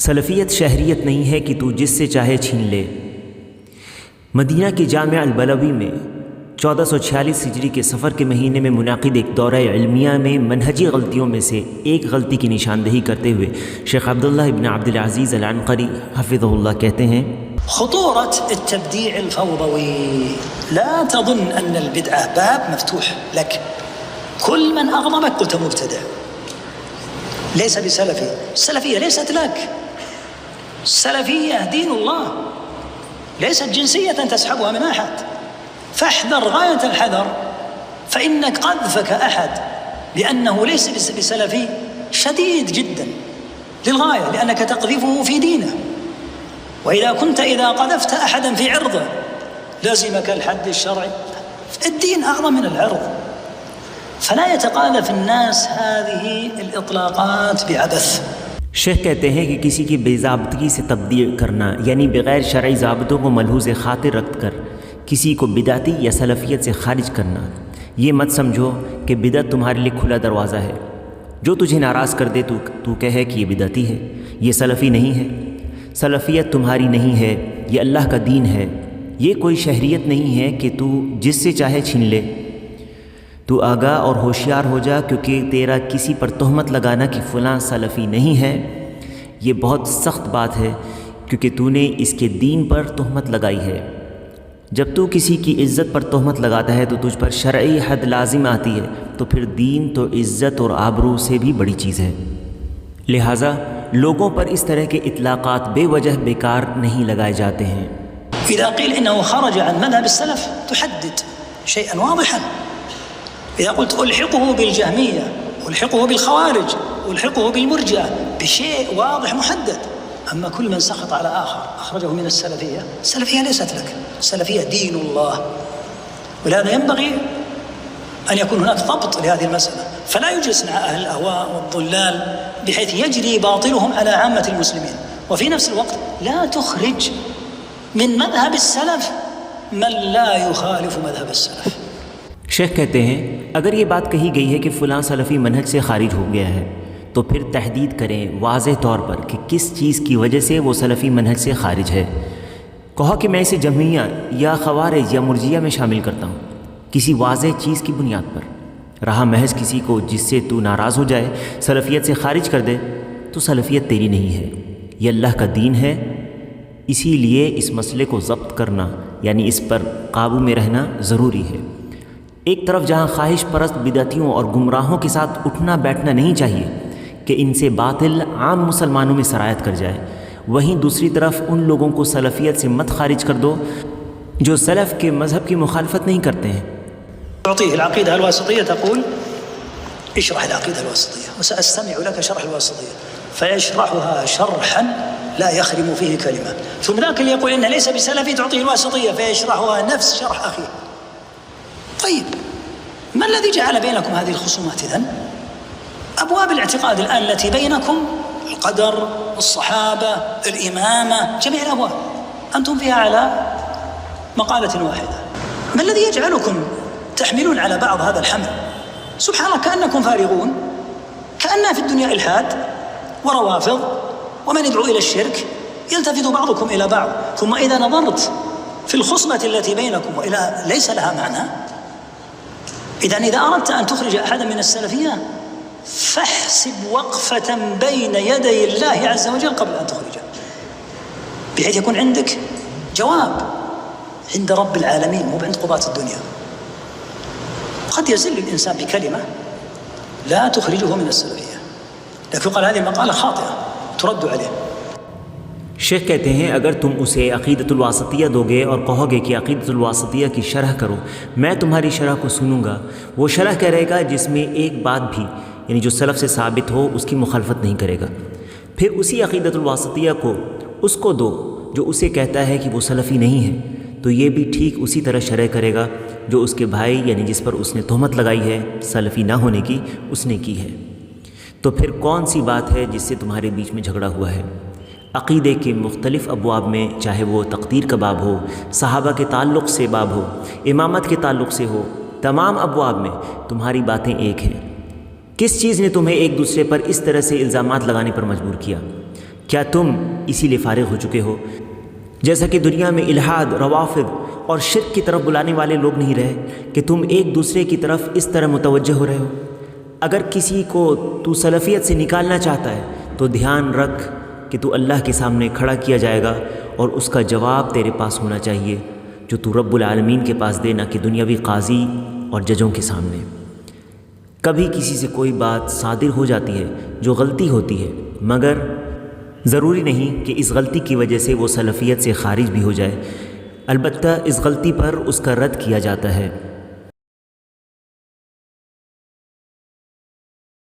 सलफ़ियत शहरियत नहीं है कि तू जिससे चाहे छीन ले। मदीना की जामिया अल-बलवी में 1446 हिजरी के सफ़र के महीने में मुनाकिद एक दौरा इल्मिया में मनहजी गलतियों में से एक गलती की निशानदेही करते हुए शेख अब्दुल्लाह इब्न अब्दुल अज़ीज़ अल-अनक़री हफ़िज़हुल्लाह कहते हैं, خطورة التبديع الفوضوي لا تظن أن البدعة باب مفتوح لك، كل من أغضبك قلت مبتدع ليس بسلفي. السلفية ليست لك، السلفية دين الله ليست جنسية تسحبها من أحد، فاحذر غاية الحذر، فإنك قذفك أحد بأنه ليس بسلفي شديد جدا للغاية، لأنك تقذفه في دينه. وإذا كنت إذا قذفت أحدا في عرضه لزمك الحد الشرعي. الدين أعظم من العرض، فلا يتقاذف الناس هذه الإطلاقات بعبث. शेख कहते हैं कि किसी की बेज़ाब्तगी से तब्दील करना यानी बग़ैर शरई ज़ाब्तों को मलहूज़ ख़ातिर रख कर किसी को बिदाती या सलफ़ियत से ख़ारिज करना, ये मत समझो कि बिदअत तुम्हारे लिए खुला दरवाज़ा है। जो तुझे नाराज़ कर दे तू कहे कि ये बिदअती है, ये सलफ़ी नहीं है। सलफ़ियत तुम्हारी नहीं है, ये अल्लाह का दीन है। ये कोई शहरियत नहीं है कि तू जिससे चाहे छीन ले। तू आगाह और होशियार हो जा, क्योंकि तेरा किसी पर तोहमत लगाना कि फ़लाँ सलफ़ी नहीं है, ये बहुत सख्त बात है, क्योंकि तूने इसके दीन पर तोहमत लगाई है। जब तू किसी की इज़्ज़त पर तोहमत लगाता है तो तुझ पर शरई हद लाजिम आती है, तो फिर दीन तो इज़्ज़त और आबरू से भी बड़ी चीज़ है। लिहाजा लोगों पर इस तरह के इतलाक़ात बेवजह बेकार नहीं लगाए जाते हैं। إذا قيل إنه خرج عن مذهب السلف تحدد شيئا واضحا. إذا قلت ألحقه بالجهمية، ألحقه بالخوارج، ألحقه بالمرجئة، بشيء واضح محدد. أما كل من سخط على آخر أخرجه من السلفية، السلفية ليست لك، السلفية دين الله. ولهذا ينبغي أن يكون هناك ضبط لهذه المسألة، فلا يجلس مع أهل الأهواء والضلال بحيث يجري باطلهم على عامة المسلمين، وفي نفس الوقت لا تخرج من مذهب السلف من لا يخالف مذهب السلف. शेख कहते हैं, अगर ये बात कही गई है कि फ़लाँ सलफ़ी मनहज से ख़ारिज हो गया है, तो फिर तहदीद करें वाज़ेह तौर पर कि किस चीज़ की वजह से वो सलफ़ी मनहज से ख़ारिज है। कहो कि मैं इसे जहमिया या ख़वारिज या मुर्जिया में शामिल करता हूँ, किसी वाज़ेह चीज़ की बुनियाद पर। रहा महज किसी को जिससे तू नाराज़ हो जाए सलफ़ियत से ख़ारिज कर दे, तो सलफ़ियत तेरी नहीं है, ये अल्लाह का दीन है। इसीलिए इस मसले को ज़ब्त करना यानी इस पर काबू में रहना ज़रूरी है। एक तरफ जहाँ ख्वाहिश परस्त बिदअतियों और गुमराहों के साथ उठना बैठना नहीं चाहिए कि इनसे बातिल आम मुसलमानों में सरायत कर जाए, वहीं दूसरी तरफ उन लोगों को सलफ़ियत से मत ख़ारिज कर दो जो सलफ़ के मज़हब की मुखालफत नहीं करते हैं। تعطيه العقيدة الواسطية تقول اشرح العقيدة الواسطية وسأستمع لك شرح الواسطية، فيشرحها شرحا لا يخرم فيه كلمة. ثم ذاك اللي يقول إنه ليس بسلفي تعطيه الواسطية فيشرحها نفس شرح أخيه. طيب ما الذي جعل بينكم هذه الخصومات إذن؟ أبواب الاعتقاد الآن التي بينكم القدر، الصحابة، الإمامة، جميع الأبواب أنتم فيها على مقالة واحدة. ما الذي يجعلكم تحملون على بعض هذا الحمل؟ سبحان الله، كأنكم فارغون، كأننا في الدنيا إلحاد وروافض ومن يدعو إلى الشرك، يلتفت بعضكم إلى بعض. ثم إذا نظرت في الخصمة التي بينكم وإلى ليس لها معنى، إذا أردت أن تخرج أحدا من السلفية فاحسب وقفة بين يدي الله عز وجل قبل أن تخرجه، بحيث يكون عندك جواب عند رب العالمين مو عند قضاة الدنيا. قد يزل الإنسان بكلمة لا تخرجه من السلفية، لكن قال هذه المقالة خاطئة ترد عليه. शेख कहते हैं, अगर तुम उसे अक़ीदतुल वासितिया दोगे और कहोगे कि अक़ीदतुल वासितिया की शरह करो, मैं तुम्हारी शरह को सुनूंगा, वो शरह करेगा जिसमें एक बात भी यानी जो सलफ़ से साबित हो उसकी मुखालफत नहीं करेगा। फिर उसी अक़ीदतुल वासितिया को उसको दो जो उसे कहता है कि वो सलफ़ी नहीं है, तो ये भी ठीक उसी तरह शरह करेगा जो उसके भाई यानी जिस पर उसने तोहमत लगाई है सलफ़ी ना होने की उसने की है। तो फिर कौन सी बात है जिससे तुम्हारे बीच में झगड़ा हुआ है? अक़ीदे के मुख्तलिफ़ अबवाब में, चाहे वो तक़दीर का बाब हो, सहाबा के ताल्लुक़ से बाब हो, इमामत के ताल्लुक़ से हो, तमाम अबवाब में तुम्हारी बातें एक हैं। किस चीज़ ने तुम्हें एक दूसरे पर इस तरह से इल्ज़ामात लगाने पर मजबूर किया? क्या तुम इसीलिए फारिग हो चुके हो? जैसा कि दुनिया में इल्हाद, रवाफिद और शिर्क की तरफ बुलाने वाले लोग नहीं रहे कि तुम एक दूसरे की तरफ इस तरह मुतवज्जह हो रहे हो। अगर किसी को तू सलफ़ियत से निकालना चाहता है तो ध्यान रख कि तू अल्लाह के सामने खड़ा किया जाएगा और उसका जवाब तेरे पास होना चाहिए जो तू रब्बुल आलमीन के पास दे, ना कि दुनियावी काजी और जजों के सामने। कभी किसी से कोई बात सादिर हो जाती है जो गलती होती है, मगर ज़रूरी नहीं कि इस गलती की वजह से वो सलफ़ियत से ख़ारिज भी हो जाए। अलबत्ता इस गलती पर उसका रद्द किया जाता है।